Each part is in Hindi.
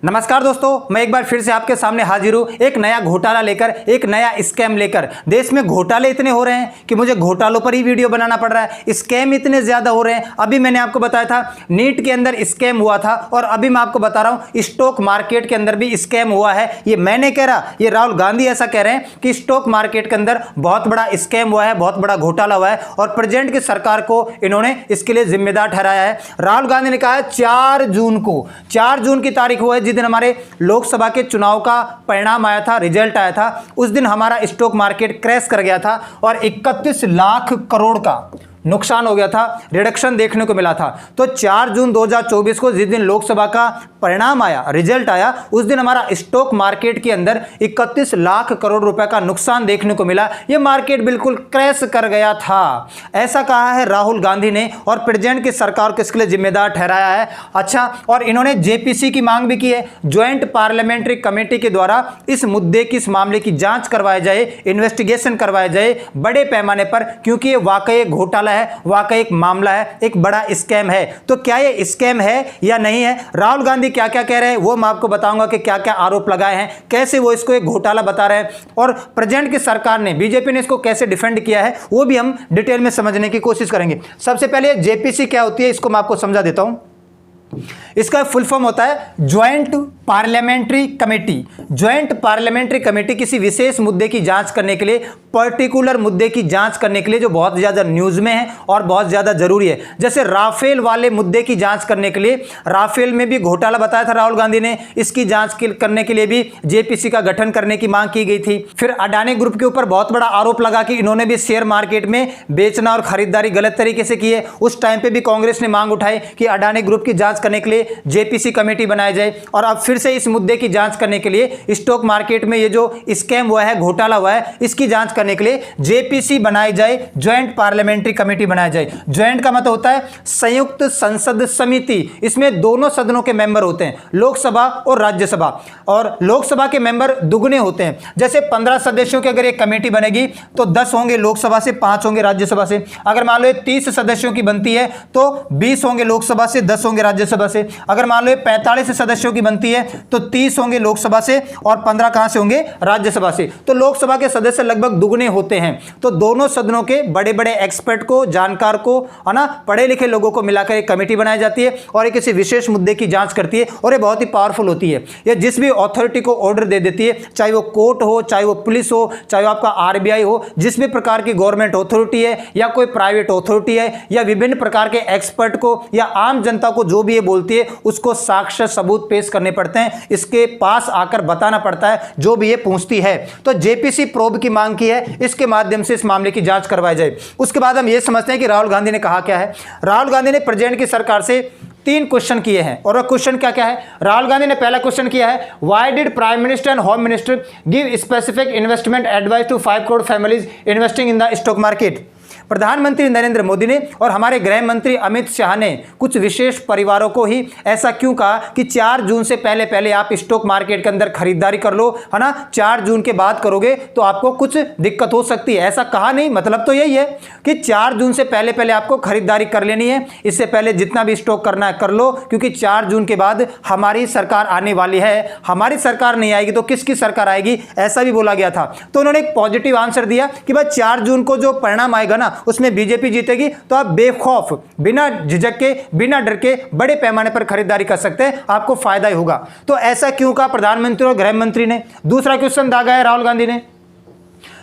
नमस्कार दोस्तों, मैं एक बार फिर से आपके सामने हाजिर हूं एक नया घोटाला लेकर, एक नया स्कैम लेकर। देश में घोटाले इतने हो रहे हैं कि मुझे घोटालों पर ही वीडियो बनाना पड़ रहा है। स्कैम इतने ज्यादा हो रहे हैं। अभी मैंने आपको बताया था नीट के अंदर स्कैम हुआ था और अभी मैं आपको बता रहा हूं स्टॉक मार्केट के अंदर भी स्कैम हुआ है। ये मैं नहीं कह रहा, ये राहुल गांधी ऐसा कह रहे हैं कि स्टॉक मार्केट के अंदर बहुत बड़ा स्कैम हुआ है, बहुत बड़ा घोटाला हुआ है और प्रेजेंट की सरकार को इन्होंने इसके लिए जिम्मेदार ठहराया है। राहुल गांधी ने कहा है 4 जून की तारीख हुआ है जिस दिन हमारे लोकसभा के चुनाव का परिणाम आया था, रिजल्ट आया था। उस दिन हमारा स्टॉक मार्केट क्रैश कर गया था और 31 लाख करोड़ का नुकसान हो गया था, रिडक्शन देखने को मिला था। तो 4 जून 2024 को जिस दिन लोकसभा का परिणाम आया, रिजल्ट आया, उस दिन हमारा स्टॉक मार्केट के अंदर 31 लाख करोड़ रुपए का नुकसान देखने को मिला। यह मार्केट बिल्कुल क्रैश कर गया था, ऐसा कहा है राहुल गांधी ने और प्रेजेंट की सरकार को इसके लिए जिम्मेदार ठहराया है। अच्छा, और इन्होंने जेपीसी की मांग भी की है, ज्वाइंट पार्लियामेंट्री कमेटी के द्वारा इस मुद्दे की, इस मामले की जांच करवाई जाए, इन्वेस्टिगेशन करवाया जाए बड़े पैमाने पर, क्योंकि यह वाकई घोटाला है, वाकई एक मामला है, एक बड़ा स्कैम है। तो क्या ये स्कैम है या नहीं है? राहुल गांधी क्या क्या कह रहे हैं वो मैं आपको बताऊंगा कि क्या क्या आरोप लगाए हैं, कैसे वो इसको एक घोटाला बता रहे हैं और प्रेजेंट की सरकार ने, बीजेपी ने इसको कैसे डिफेंड किया है वो भी हम डिटेल में समझने की कोशिश करेंगे। सबसे पहले जेपीसी क्या होती है इसको मैं आपको समझा देता हूं। इसका फुल फॉर्म होता है joint parliamentary committee. Joint parliamentary committee किसी विशेष मुद्दे की जांच करने के लिए, पर्टिकुलर मुद्दे की जांच करने के लिए, जो बहुत ज्यादा न्यूज में है और बहुत ज्यादा जरूरी है। जैसे राफेल वाले मुद्दे की जांच करने के लिए, राफेल में भी घोटाला बताया था राहुल गांधी ने, इसकी जांच करने के लिए भी जेपीसी का गठन करने की मांग की गई थी। फिर अडानी ग्रुप के ऊपर बहुत बड़ा आरोप लगा कि इन्होंने भी शेयर मार्केट में बेचना और खरीदारी गलत तरीके से की है। उस टाइम पे भी कांग्रेस ने मांग उठाई कि अडानी ग्रुप की जांच करने के लिए जेपीसी कमेटी बनाई जाए। और अब फिर से इस मुद्दे की जांच करने के लिए, स्टॉक मार्केट में ये जो स्कैम हुआ है, घोटाला हुआ है, इसकी जांच करने के लिए जेपीसी बनाई जाए, ज्वाइंट पार्लियामेंट्री कमेटी बनाई जाए। ज्वाइंट का मतलब होता है संयुक्त संसद समिति। इसमें दोनों सदनों के मेंबर होते हैं, लोकसभा और राज्यसभा, और लोकसभा के मेंबर दुगने होते हैं। जैसे 15 सदस्यों की अगर एक कमेटी बनेगी तो 10 होंगे लोकसभा से, 5 होंगे राज्यसभा से। अगर मान लो 30 सदस्यों की बनती है तो 20 होंगे लोकसभा से, 10 होंगे राज्यसभा से। अगर मान लो 45 सदस्यों की बनती है तो 30 होंगे लोकसभा से और 15 कहां से होंगे? राज्यसभा से। तो लोकसभा के सदस्य लगभग दुगने होते हैं। तो दोनों सदनों के बड़े बड़े एक्सपर्ट को, जानकार को, है ना, पढ़े लिखे लोगों को मिलाकर एक कमेटी बनाई जाती है और एक किसी विशेष मुद्दे की जांच करती है और ये बहुत ही पावरफुल होती है। ये जिस भी अथॉरिटी को ऑर्डर दे देती है, चाहे वो कोर्ट हो, चाहे वो पुलिस हो, चाहे वो आपका आरबीआई हो, जिस भी प्रकार की गवर्नमेंट अथॉरिटी है या कोई प्राइवेट अथॉरिटी है या विभिन्न प्रकार के एक्सपर्ट को या आम जनता को जो भी ये बोलती है उसको साक्ष्य सबूत पेश करने पड़ते हैं, इसके पास आकर बताना पड़ता है जो भी ये पूछती है। तो जेपीसी प्रोब की मांग की है, इसके माध्यम से इस मामले की जांच करवाई जाए। उसके बाद हम ये समझते हैं कि राहुल गांधी ने कहा क्या है। राहुल गांधी ने प्रेजेंट की सरकार से 3 क्वेश्चन किए हैं और वह क्वेश्चन क्या क्या है? राहुल गांधी ने पहला क्वेश्चन किया है, why did prime minister and home minister give specific investment advice to 5 crore families investing in the stock market. प्रधानमंत्री नरेंद्र मोदी ने और हमारे गृह मंत्री अमित शाह ने कुछ विशेष परिवारों को ही ऐसा क्यों कहा कि 4 जून से पहले पहले आप स्टॉक मार्केट के अंदर खरीदारी कर लो, है ना, 4 जून के बाद करोगे तो आपको कुछ दिक्कत हो सकती है। ऐसा कहा नहीं, मतलब तो यही है कि 4 जून से पहले पहले आपको खरीदारी कर लेनी है। इससे पहले जितना भी स्टॉक करना है कर लो, क्योंकि 4 जून के बाद हमारी सरकार आने वाली है। हमारी सरकार नहीं आएगी तो किसकी सरकार आएगी, ऐसा भी बोला गया था। तो उन्होंने एक पॉजिटिव आंसर दिया कि भाई 4 जून को जो परिणाम आएगा ना उसमें बीजेपी जीतेगी, तो आप बेखौफ, बिना झिझक के, बिना डर के बड़े पैमाने पर खरीदारी कर सकते हैं, आपको फायदा ही होगा। तो ऐसा क्यों कहा प्रधानमंत्री और गृह मंत्री ने? दूसरा क्वेश्चन दागा है राहुल गांधी ने,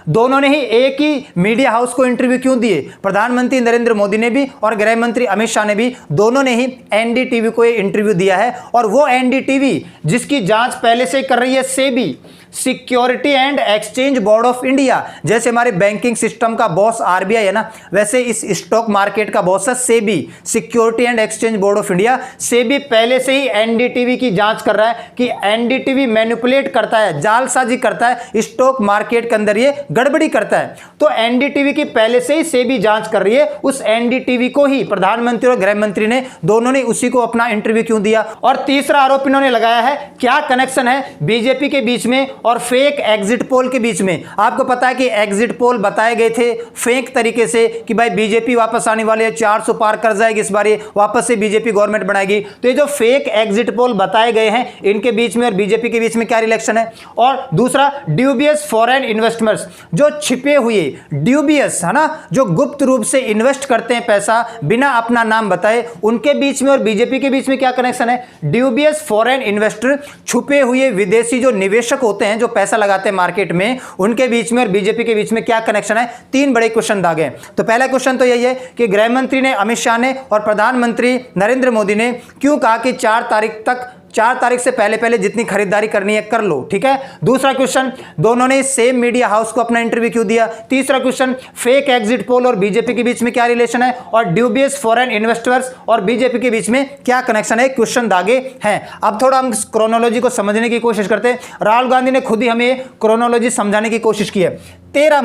दोनों ने ही एक ही मीडिया हाउस को इंटरव्यू क्यों दिए? प्रधानमंत्री नरेंद्र मोदी ने भी और गृह मंत्री अमित शाह ने भी, दोनों ने ही एनडीटीवी को इंटरव्यू दिया है। और वो एनडीटीवी जिसकी जांच पहले से कर रही है SEBI, security and exchange board of India. जैसे हमारे बैंकिंग सिस्टम का बॉस आरबीआई है ना, वैसे इस स्टॉक मार्केट का बॉस है SEBI, security and exchange board of India. SEBI पहले से ही एनडीटीवी की जांच कर रहा है कि एनडीटीवी मैनिपुलेट करता है, जालसाजी करता है, स्टॉक मार्केट के अंदर ये गड़बड़ी करता है। तो एनडीटीवी की पहले से ही सेबी जांच कर रही है। उस एनडीटीवी को ही प्रधानमंत्री और गृह मंत्री ने, दोनों ने उसी को अपना इंटरव्यू क्यों दिया? और तीसरा आरोप इन्होंने लगाया है, क्या कनेक्शन है बीजेपी के बीच में और फेक एग्जिट पोल के बीच में। आपको पता है कि एग्जिट पोल बताए गए थे फेक तरीके से कि भाई बीजेपी वापस आने वाली है, 400 पार कर जाएगी इस बार, ये वापस से बीजेपी गवर्नमेंट बनाएगी। तो ये जो फेक एग्जिट पोल बताए गए हैं इनके बीच में और बीजेपी के बीच में क्या रिलेशन है। और दूसरा ड्यूबियस फॉरेन इन्वेस्टमेंट्स, जो छिपे हुए ड्यूबियस है ना, जो गुप्त रूप से इन्वेस्ट करते हैं पैसा बिना अपना नाम बताए, उनके बीच में और बीजेपी के बीच में क्या कनेक्शन है। ड्यूबियस फॉरेन इन्वेस्टर, छुपे हुए विदेशी जो निवेशक होते हैं जो पैसा लगाते हैं मार्केट में, उनके बीच में और बीजेपी के बीच में क्या कनेक्शन है। तीन बड़े क्वेश्चन दागे। तो पहला क्वेश्चन तो यही है कि गृह मंत्री ने, अमित शाह ने और प्रधानमंत्री नरेंद्र मोदी ने क्यों कहा कि 4 तारीख से पहले जितनी खरीदारी करनी है कर लो, ठीक है। दूसरा क्वेश्चन, दोनों ने सेम मीडिया हाउस को अपना इंटरव्यू क्यों दिया। तीसरा क्वेश्चन, फेक एग्जिट पोल और बीजेपी के बीच में क्या रिलेशन है। और ड्यूबियस फॉरेन इन्वेस्टर्स और बीजेपी के बीच में क्या कनेक्शन है, क्वेश्चन दागे हैं। अब थोड़ा हम क्रोनोलॉजी को समझने की कोशिश करते हैं। राहुल गांधी ने खुद ही हमें क्रोनोलॉजी समझाने की कोशिश की है। 13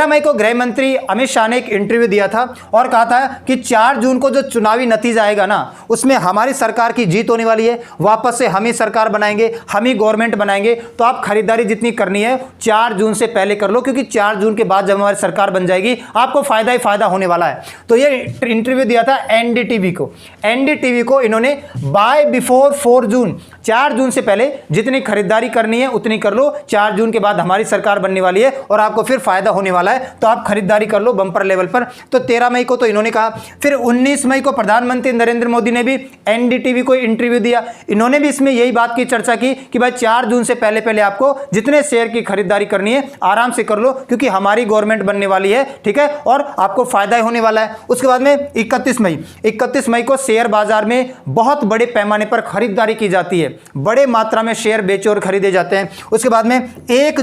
मई को गृह मंत्री अमित शाह ने एक इंटरव्यू दिया था और कहा था कि 4 जून को जो चुनावी नतीजा आएगा ना, उसमें हमारी सरकार की जीत होने वाली है, वापस से हम ही सरकार बनाएंगे, हम ही गवर्नमेंट बनाएंगे। तो आप खरीदारी जितनी करनी है 4 जून से पहले कर लो, क्योंकि 4 जून के बाद जब हमारी सरकार बन जाएगी आपको फायदा ही फायदा होने वाला है। तो ये इंटरव्यू दिया था एनडीटीवी को इन्होंने बाय बिफोर 4 जून, 4 जून से पहले जितनी खरीदारी करनी है उतनी कर लो, 4 जून के बाद हमारी सरकार बनने वाली है और आपको फिर फायदा होने वाला है, तो आप खरीदारी कर लो बंपर लेवल पर। तो 13 मई को तो इन्होंने कहा। फिर 19 मई को प्रधानमंत्री नरेंद्र मोदी ने भी एनडीटीवी को इंटरव्यू दिया। इन्होंने भी इसमें यही बात की चर्चा की कि भाई 4 जून से पहले आपको जितने शेयर की खरीदारी करनी है आराम से कर लो, क्योंकि हमारी गवर्नमेंट बनने वाली है, ठीक है, और आपको फायदा ही होने वाला है। उसके बाद में 31 मई को शेयर बाजार में बहुत बड़े पैमाने पर खरीदारी की जाती है, बड़े मात्रा में शेयर बेचे और खरीदे जाते हैं। उसके बाद में 1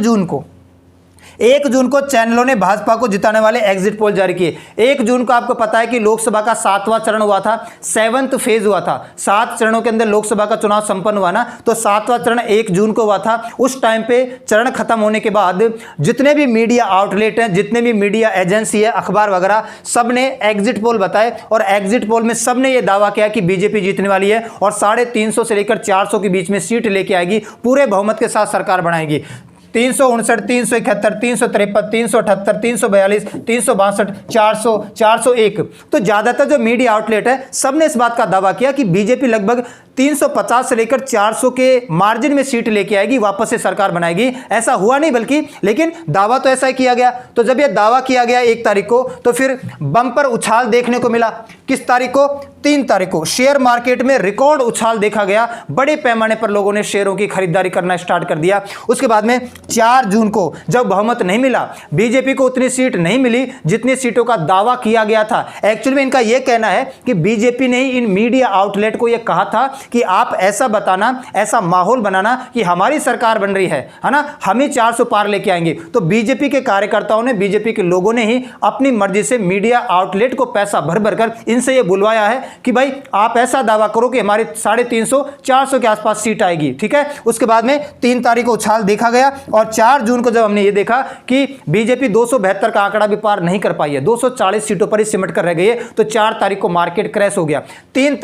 जून को चैनलों ने भाजपा को जिताने वाले एग्जिट पोल जारी किए। 1 जून को आपको पता है कि लोकसभा का 7वां चरण हुआ था, 7th फेज हुआ था। 7 चरणों के अंदर लोकसभा का चुनाव संपन्न हुआ ना, तो 7वां चरण 1 जून को हुआ था। उस टाइम पे चरण खत्म होने के बाद जितने भी मीडिया आउटलेट हैं, जितने भी मीडिया एजेंसी है, अखबार वगैरह, सब ने एग्जिट पोल बताए और एग्जिट पोल में सब ने यह दावा किया कि बीजेपी जीतने वाली है और 350 से लेकर 400 के बीच में सीट लेके आएगी, पूरे बहुमत के साथ सरकार बनाएगी। 359, 371, 353, 378, 342, 362, 400, 401। तो ज्यादातर जो मीडिया आउटलेट है सबने इस बात का दावा किया कि बीजेपी लगभग 350 से लेकर 400 के मार्जिन में सीट लेके आएगी, वापस से सरकार बनाएगी। ऐसा हुआ नहीं बल्कि, लेकिन दावा तो ऐसा ही किया गया। तो जब यह दावा किया गया 1 तारीख को, तो फिर बम्पर उछाल देखने को मिला। किस तारीख को? 3 तारीख को शेयर मार्केट में रिकॉर्ड उछाल देखा गया। बड़े पैमाने पर लोगों ने शेयरों की खरीदारी करना स्टार्ट कर दिया। उसके बाद में 4 जून को जब बहुमत नहीं मिला, बीजेपी को उतनी सीट नहीं मिली जितनी सीटों का दावा किया गया था। एक्चुअली में इनका यह कहना है कि बीजेपी ने ही इन मीडिया आउटलेट को यह कहा था कि आप ऐसा बताना, ऐसा माहौल बनाना कि हमारी सरकार बन रही है ना, हम ही 400 पार लेके आएंगे। तो बीजेपी के कार्यकर्ताओं ने, बीजेपी के लोगों ने ही अपनी मर्जी से मीडिया आउटलेट को पैसा भर भर कर इनसे यह बुलवाया है कि भाई आप ऐसा दावा करो कि हमारे 350, 400 के आसपास सीट आएगी, ठीक है। उसके बाद में 3 तारीख को उछाल देखा गया और 4 जून को जब हमने ये देखा कि बीजेपी 272 का आंकड़ा भी पार नहीं कर पाई है, 240 सीटों पर ही सिमट कर रह गई है, तो 4 तारीख को मार्केट क्रैश हो गया। 3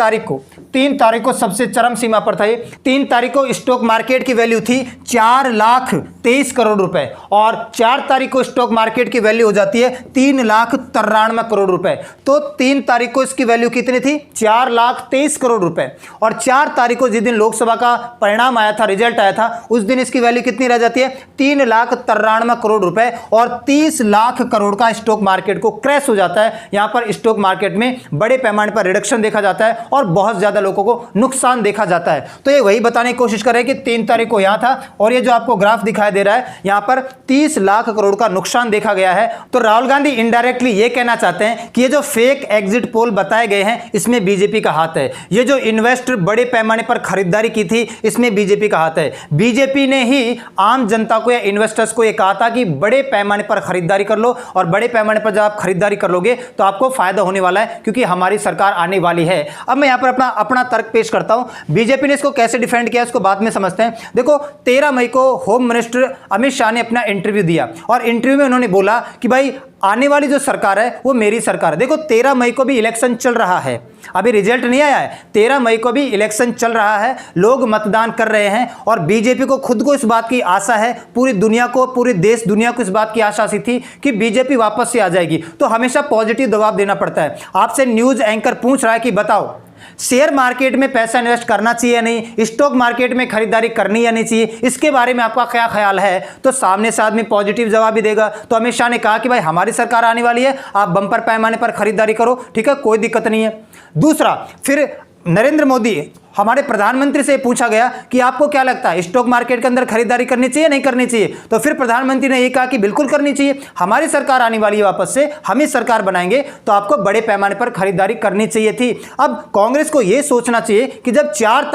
तारीख को सबसे चरम सीमा पर था ये। 3 तारीख को स्टॉक मार्केट की वैल्यू थी 4,23 करोड़ रुपए और 4 तारीख को स्टॉक मार्केट की वैल्यू हो जाती है 3,93 करोड़ रुपए। तो 3 तारीख को इसकी वैल्यू कितनी थी? 4,23 करोड़ रुपए। और 4 तारीख को जिस दिन लोकसभा का परिणाम आया था, रिजल्ट आया था, उस दिन इसकी वैल्यू कितनी रह जाती है? 3,93 करोड़ रुपए और 30 लाख करोड़ का स्टॉक मार्केट को क्रैश हो जाता है। यहां पर स्टॉक मार्केट में बड़े पैमाने पर रिडक्शन देखा जाता है और बहुत ज्यादा लोगों को नुकसान देखा जाता है। तो ये वही बताने की कोशिश कर रहे हैं कि 3 तारीख को यहां था और ये जो आपको ग्राफ दिखाई दे रहा है, यहां पर 30 लाख करोड़ का नुकसान देखा गया है। तो राहुल गांधी इनडायरेक्टली ये कहना चाहते हैं कि ये जो फेक एग्जिट पोल बताए गए हैं, इसमें बीजेपी का हाथ है। ये जो इन्वेस्टर बड़े पैमाने पर खरीदारी की थी, इसमें बीजेपी का हाथ है। बीजेपी ने ही आम जनता को या इन्वेस्टर्स को यह कहा था कि बड़े पैमाने पर खरीदारी कर लो और बड़े पैमाने पर जब आप खरीदारी कर लोगे तो आपको फायदा होने वाला है, क्योंकि हमारी सरकार आने वाली है। अब मैं यहां पर अपना तर्क पेश करता हूं। बीजेपी ने इसको कैसे डिफेंड किया, इसको बाद में समझते हैं। देखो, 13 मई को होम मिनिस्टर फिर अमित शाह ने अपना इंटरव्यू दिया और इंटरव्यू में उन्होंने बोला कि भाई आने वाली जो सरकार है वो मेरी सरकार है। देखो 13 मई को भी इलेक्शन चल रहा है, अभी रिजल्ट नहीं आया है, 13 मई को भी इलेक्शन चल रहा है, लोग मतदान कर रहे हैं और बीजेपी को खुद को इस बात की आशा है, पूरी दुनिया को, पूरी देश दुनिया को इस बात की आशा सी थी कि बीजेपी वापस से आ जाएगी। तो हमेशा पॉजिटिव जवाब देना पड़ता है। आपसे न्यूज़ एंकर पूछ रहा है कि बताओ शेयर मार्केट में पैसा इन्वेस्ट करना चाहिए या नहीं, स्टॉक मार्केट में खरीदारी करनी या नहीं चाहिए, इसके बारे में आपका क्या ख्याल है, तो सामने से आदमी पॉजिटिव जवाब भी देगा। तो अमित शाह ने कहा कि भाई हमारी सरकार आने वाली है, आप बंपर पैमाने पर खरीदारी करो, ठीक है, कोई दिक्कत नहीं है। दूसरा, फिर नरेंद्र मोदी हमारे प्रधानमंत्री से पूछा गया कि आपको क्या लगता है स्टॉक मार्केट के अंदर खरीदारी करनी चाहिए नहीं करनी चाहिए, तो फिर प्रधानमंत्री ने ये कहा कि बिल्कुल करनी चाहिए, हमारी सरकार आने वाली है वापस से, हम ही सरकार बनाएंगे तो आपको बड़े पैमाने पर खरीदारी करनी चाहिए थी। अब कांग्रेस को यह सोचना चाहिए कि जब 4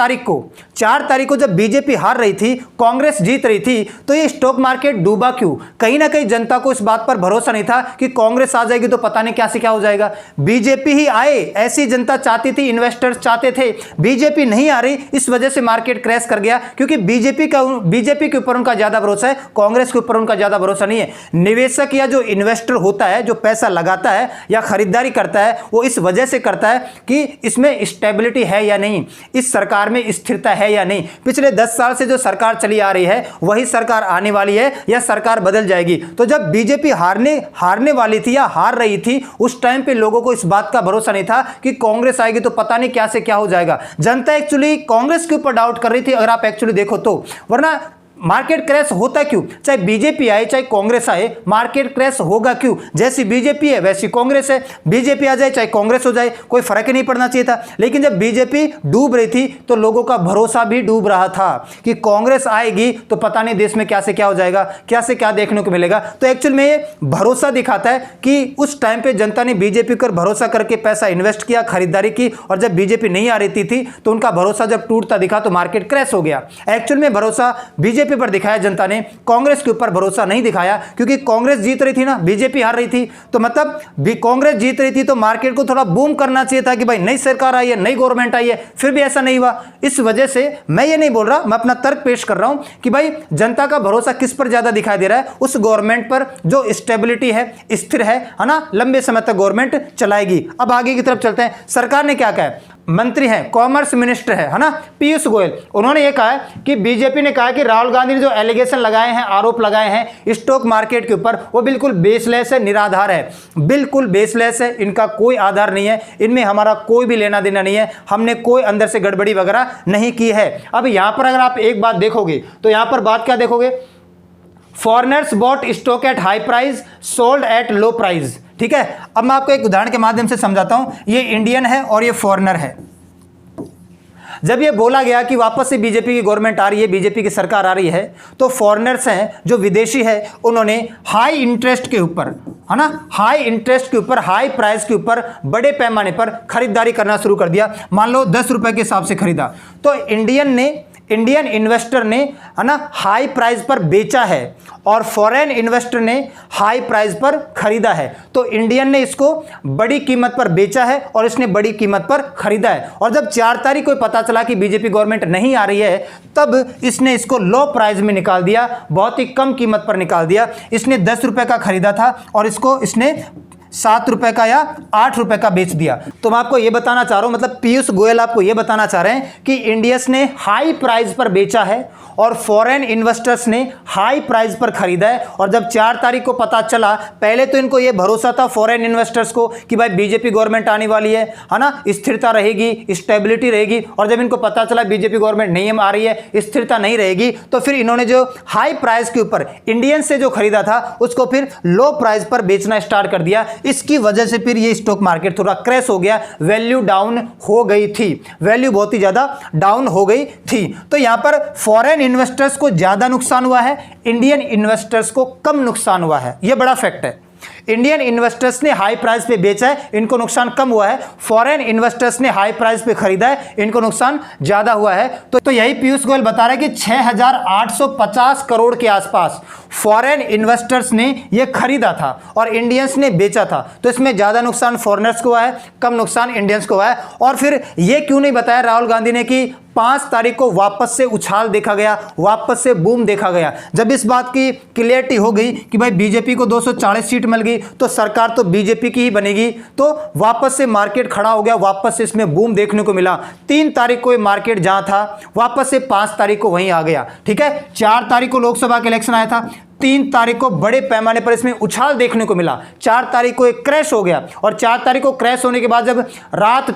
तारीख को जब बीजेपी हार रही थी, कांग्रेस जीत रही थी, तो ये स्टॉक मार्केट डूबा क्यों? कहीं ना कहीं जनता को इस बात पर भरोसा नहीं था कि कांग्रेस आ जाएगी तो पता नहीं क्या से क्या हो जाएगा, बीजेपी ही आए ऐसी जनता चाहती थी, इन्वेस्टर्स चाहते थे, बीजेपी नहीं आ रही, इस वजह से मार्केट क्रैश कर गया, क्योंकि बीजेपी के ऊपर उनका ज्यादा भरोसा है, कांग्रेस के ऊपर उनका ज्यादा भरोसा नहीं है। निवेशक या जो इन्वेस्टर होता है, जो पैसा लगाता है या खरीदारी करता है, वो इस वजह से करता है कि इसमें स्टेबिलिटी है या नहीं, इस सरकार में स्थिरता है या नहीं, पिछले 10 साल से जो सरकार चली आ रही है वही सरकार आने वाली है या सरकार बदल जाएगी। तो जब बीजेपी हारने वाली थी या हार रही थी, उस टाइम पे लोगों को इस बात का भरोसा नहीं था कि कांग्रेस आएगी तो पता नहीं क्या से क्या हो जाएगा। जनता एक्चुअली कांग्रेस के ऊपर डाउट कर रही थी, अगर आप एक्चुअली देखो तो, वरना मार्केट क्रैश होता क्यों? चाहे बीजेपी आए चाहे कांग्रेस आए, मार्केट क्रैश होगा क्यों? जैसी बीजेपी है वैसी कांग्रेस है, बीजेपी आ जाए चाहे कांग्रेस हो जाए, कोई फर्क ही नहीं पड़ना चाहिए था। लेकिन जब बीजेपी डूब रही थी तो लोगों का भरोसा भी डूब रहा था कि कांग्रेस आएगी तो पता नहीं देश में क्या से क्या हो जाएगा, क्या से क्या देखने को मिलेगा। तो एक्चुअल में ये भरोसा दिखाता है कि उस टाइम पे जनता ने बीजेपी पर भरोसा करके पैसा इन्वेस्ट किया, खरीदारी की, और जब बीजेपी नहीं आ रही थी तो उनका भरोसा जब टूटता दिखा तो मार्केट क्रैश हो गया। एक्चुअल में भरोसा बीजेपी पर दिखाया जनता ने, कांग्रेस के ऊपर भरोसा नहीं दिखाया, क्योंकि कांग्रेस जीत रही थी ना, बीजेपी हार रही थी, तो मतलब कांग्रेस जीत रही थी तो मार्केट को थोड़ा बूम करना चाहिए था कि भाई नई सरकार आई है, नई गवर्नमेंट आई है, फिर भी ऐसा नहीं हुआ। इस वजह से मैं ये नहीं बोल रहा, मैं अपना तर्क पेश कर रहा हूं कि भाई जनता का भरोसा किस पर ज्यादा दिखाई दे रहा है, उस गवर्नमेंट पर जो स्टेबिलिटी है, स्थिर है ना, लंबे समय तक गवर्नमेंट चलाएगी। अब आगे की तरफ चलते हैं। सरकार ने क्या कहा? मंत्री हैं, कॉमर्स मिनिस्टर है ना, पीयूष गोयल, उन्होंने ये कहा कि बीजेपी ने कहा कि राहुल गांधी ने जो एलिगेशन लगाए हैं, आरोप लगाए हैं स्टॉक मार्केट के ऊपर, वो बिल्कुल बेसलेस है, निराधार है, बिल्कुल बेसलेस है, इनका कोई आधार नहीं है, इनमें हमारा कोई भी लेना देना नहीं है, हमने कोई अंदर से गड़बड़ी वगैरह नहीं की है। अब यहां पर अगर आप एक बात देखोगे तो यहां पर बात क्या देखोगे? Foreigners bought stock at high price, sold at low price, ठीक है। अब मैं आपको एक उदाहरण के माध्यम से समझाता हूं। ये इंडियन है और ये फॉरेनर है। जब ये बोला गया कि वापस से बीजेपी की गवर्नमेंट आ रही है, बीजेपी की सरकार आ रही है, तो फॉरेनर्स हैं जो विदेशी है, उन्होंने हाई इंटरेस्ट के ऊपर, है ना, हाई इंटरेस्ट के ऊपर, हाई प्राइस के ऊपर बड़े पैमाने पर खरीदारी करना शुरू कर दिया। मान लो 10 रुपए के हिसाब से खरीदा, तो इंडियन इन्वेस्टर ने, है ना, हाई प्राइस पर बेचा है और फॉरेन इन्वेस्टर ने हाई प्राइस पर खरीदा है। तो इंडियन ने इसको बड़ी कीमत पर बेचा है और इसने बड़ी कीमत पर खरीदा है। और जब 4 तारीख को पता चला कि बीजेपी गवर्नमेंट नहीं आ रही है, तब इसने इसको लो प्राइस में निकाल दिया, बहुत ही कम कीमत पर निकाल दिया। इसने 10 रुपए का खरीदा था और इसको इसने 7 रुपए का या 8 रुपए का बेच दिया। तो मैं आपको यह बताना चाह रहा हूं, मतलब पीयूष गोयल आपको यह बताना चाह रहे हैं कि इंडियंस ने हाई प्राइस पर बेचा है और फॉरेन इन्वेस्टर्स ने हाई प्राइस पर खरीदा है। और जब 4 तारीख को पता चला, पहले तो इनको यह भरोसा था फॉरेन इन्वेस्टर्स को कि भाई बीजेपी गवर्नमेंट आने वाली है ना, स्थिरता रहेगी, स्टेबिलिटी रहेगी। और जब इनको पता चला बीजेपी गवर्नमेंट नहीं आ रही है, स्थिरता नहीं रहेगी, तो फिर इन्होंने जो हाई प्राइस के ऊपर इंडियन से जो खरीदा था उसको फिर लो प्राइस पर बेचना स्टार्ट कर दिया। इसकी वजह से फिर ये स्टॉक मार्केट थोड़ा क्रैश हो गया, वैल्यू डाउन हो गई थी, वैल्यू बहुत ही ज्यादा डाउन हो गई थी। तो यहां पर फॉरेन इन्वेस्टर्स को ज्यादा नुकसान हुआ है, इंडियन इन्वेस्टर्स को कम नुकसान हुआ है। यह बड़ा फैक्ट है। इंडियन इन्वेस्टर्स ने हाई प्राइस पे बेचा है, इनको नुकसान कम हुआ है। फॉरेन इन्वेस्टर्स ने हाई प्राइस पे खरीदा है, इनको नुकसान ज्यादा हुआ है। तो यही पीयूष गोयल बता रहे हैं कि 6,850 करोड़ के आसपास फॉरेन इन्वेस्टर्स ने यह खरीदा था और इंडियंस ने बेचा था। तो इसमें ज्यादा नुकसान फॉरेनर्स को हुआ है, कम नुकसान इंडियंस को हुआ है। और फिर यह क्यों नहीं बताया राहुल गांधी ने कि 5 तारीख को वापस से उछाल देखा गया, वापस से बूम देखा गया। जब इस बात की क्लियरिटी हो गई कि भाई बीजेपी को 240 सीट मिल गई तो सरकार तो बीजेपी की ही बनेगी, तो वापस से मार्केट खड़ा हो गया, वापस से इसमें बूम देखने को मिला। 3 तारीख को ये मार्केट जहां था वापस से 5 तारीख को वहीं आ गया। ठीक है, 4 तारीख को लोकसभा का इलेक्शन आया था, 3 तारीख को बड़े पैमाने पर इसमें उछाल देखने को मिला। 4 तारीख को एक क्रैश हो गया और 4 तारीख को क्रैश होने के बाद जब रात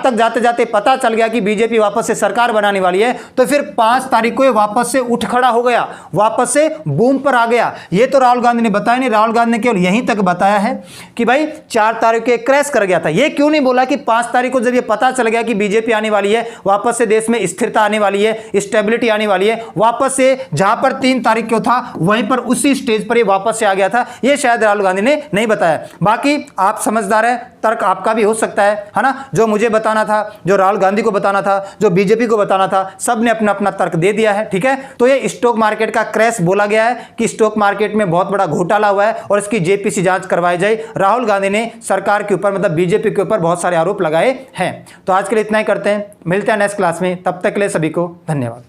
तक जाते जाते पता चल गया कि बीजेपी वापस से सरकार बनाने वाली है, तो फिर 5 तारीख को ये वापस से उठ खड़ा हो गया, वापस से बूम पर आ गया। ये तो राहुल गांधी ने बताया नहीं, राहुल गांधी ने केवल यहीं तक बताया है कि भाई 4 तारीख को क्रैश कर गया था। ये क्यों नहीं बोला कि 5 तारीख को जब ये पता चल गया कि बीजेपी आने वाली है, वापस से देश में स्थिरता आने वाली है, स्टेबिलिटी आने वाली है, वापस से जहां पर 3 तारीख को था वहीं पर उसी स्टेज पर ये वापस से आ गया था। ये शायद राहुल गांधी ने नहीं बताया। बाकी आप समझदार हैं, तर्क आपका भी हो सकता है ना। जो मुझे बताना था, जो राहुल गांधी को बताना था, जो बीजेपी को बताना था, सब ने अपना अपना तर्क दे दिया है। ठीक है, तो ये स्टॉक मार्केट का क्रैश बोला गया है कि स्टॉक मार्केट में बहुत बड़ा घोटाला हुआ है और इसकी जेपीसी जांच करवाई जाए। राहुल गांधी ने सरकार के ऊपर, मतलब बीजेपी के ऊपर बहुत सारे आरोप लगाए हैं। तो आज के लिए इतना ही करते हैं, मिलते हैं नेक्स्ट क्लास में। तब तक के लिए सभी को धन्यवाद।